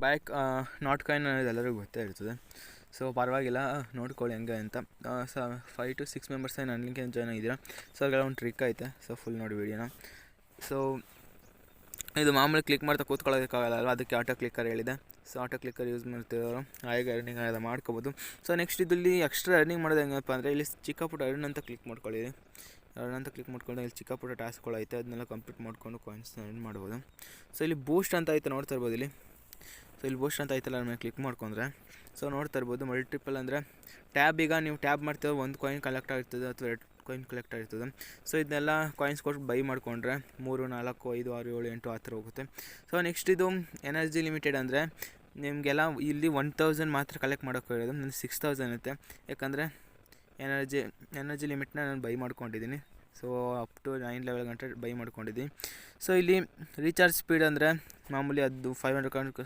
Back not coin ಅನ್ನೋದು ಎಲ್ಲರಿಗೂ ಗೊತ್ತೇ ಇರ್ತದೆ. ಸೊ ಪರವಾಗಿಲ್ಲ, ನೋಡ್ಕೊಳ್ಳಿ ಹೆಂಗೆ ಅಂತ. 5 to 6 ಮೆಂಬರ್ಸ್ ಏನು ಅನ್ಲಿಕ್ಕೆ ಜಾಯ್ನ್ ಆಗಿದ್ದೀರಾ. ಸೊ ಅದ್ರಲ್ಲಿ ಒಂದು ಟ್ರಿಕ್ ಐತೆ, ಸೊ ಫುಲ್ ನೋಡಿ ವೀಡಿಯೋನ. ಸೊ ಇದು ಮಾಮೂಲಿ ಕ್ಲಿಕ್ ಮಾಡ್ತಾ ಕೂತ್ಕೊಳ್ಳೋದಕ್ಕಾಗಲ್ಲ, ಅದಕ್ಕೆ ಆಟೋ ಕ್ಲಿಕ್ಕರ್ ಹೇಳಿದೆ. ಸೊ ಆಟೋ ಕ್ಲಿಕ್ಕರ್ ಯೂಸ್ ಮಾಡ್ತಿರೋರು ಆಗ ಅರ್ನಿಂಗ್ ಎಲ್ಲ ಮಾಡ್ಕೋಬೋದು. ಸೊ ನೆಕ್ಸ್ಟ್ ಇದರಲ್ಲಿ ಎಕ್ಸ್ಟ್ರಾ ಅರ್ನಿಂಗ್ ಮಾಡೋದು ಹೆಂಗಪ್ಪ ಅಂದರೆ, ಇಲ್ಲಿ ಚಿಕ್ಕ ಪುಟ್ಟ ಅರ್ನ್ ಅಂತ ಕ್ಲಿಕ್ ಮಾಡ್ಕೊಳ್ಳಿ. ಅರ್ನ್ ಅಂತ ಕ್ಲಿಕ್ ಮಾಡ್ಕೊಂಡು ಇಲ್ಲಿ ಚಿಕ್ಕ ಪುಟ್ಟ ಟಾಸ್ಕ್ಗಳು ಐತೆ, ಅದನ್ನೆಲ್ಲ ಕಂಪ್ಲೀಟ್ ಮಾಡ್ಕೊಂಡು ಕಾಯಿನ್ಸ್ನ ಅರ್ನ್ ಮಾಡ್ಬೋದು. ಸೊ ಇಲ್ಲಿ ಬೂಸ್ಟ್ ಅಂತ ಐತೆ, ನೋಡ್ತಾ ಇರ್ಬೋದು ಇಲ್ಲಿ. ಸೊ ಇಲ್ಲಿ ಬೂಸ್ಟ್ ಅಂತ ಐತಲ್ಲ, ಮೇಲೆ ಕ್ಲಿಕ್ ಮಾಡ್ಕೊಂಡ್ರೆ ಸೊ ನೋಡ್ತಾ ಇರ್ಬೋದು ಮಲ್ಟಿಪಲ್ ಅಂದರೆ ಟ್ಯಾಬ್. ಈಗ ನೀವು ಟ್ಯಾಬ್ ಮಾಡ್ತೀವಿ, ಒಂದು ಕಾಯಿನ್ ಕಲೆಕ್ಟ್ ಆಗಿರ್ತದೆ ಅಥವಾ 2 ಕಾಯಿನ್ ಕಲೆಕ್ಟ್ ಆಗಿರ್ತದೆ. ಸೊ ಇದನ್ನೆಲ್ಲ ಕಾಯಿನ್ಸ್ ಕೊಟ್ಟು ಬೈ ಮಾಡಿಕೊಂಡ್ರೆ 3, 4, 5, 6, 7, 8 ಆ ಥರ ಹೋಗುತ್ತೆ. ಸೊ ನೆಕ್ಸ್ಟ್ ಇದು ಎನರ್ಜಿ ಲಿಮಿಟೆಡ್ ಅಂದರೆ ನಿಮಗೆಲ್ಲ ಇಲ್ಲಿ 1000 ಮಾತ್ರ ಕಲೆಕ್ಟ್ ಮಾಡೋಕ್ಕೆ ಇರೋದು. ನನಗೆ 6000 ಇರುತ್ತೆ, ಯಾಕಂದರೆ ಎನರ್ಜಿ ಲಿಮಿಟ್ನ ನಾನು ಬೈ ಮಾಡ್ಕೊಂಡಿದ್ದೀನಿ. ಸೊ ಅಪ್ ಟು 9 ಲೆವೆಲ್ ಗಂಟೆ ಬೈ ಮಾಡ್ಕೊಂಡಿದ್ದೀನಿ. ಸೊ ಇಲ್ಲಿ ರೀಚಾರ್ಜ್ ಸ್ಪೀಡ್ ಅಂದರೆ ಮಾಮೂಲಿ ಅದು 500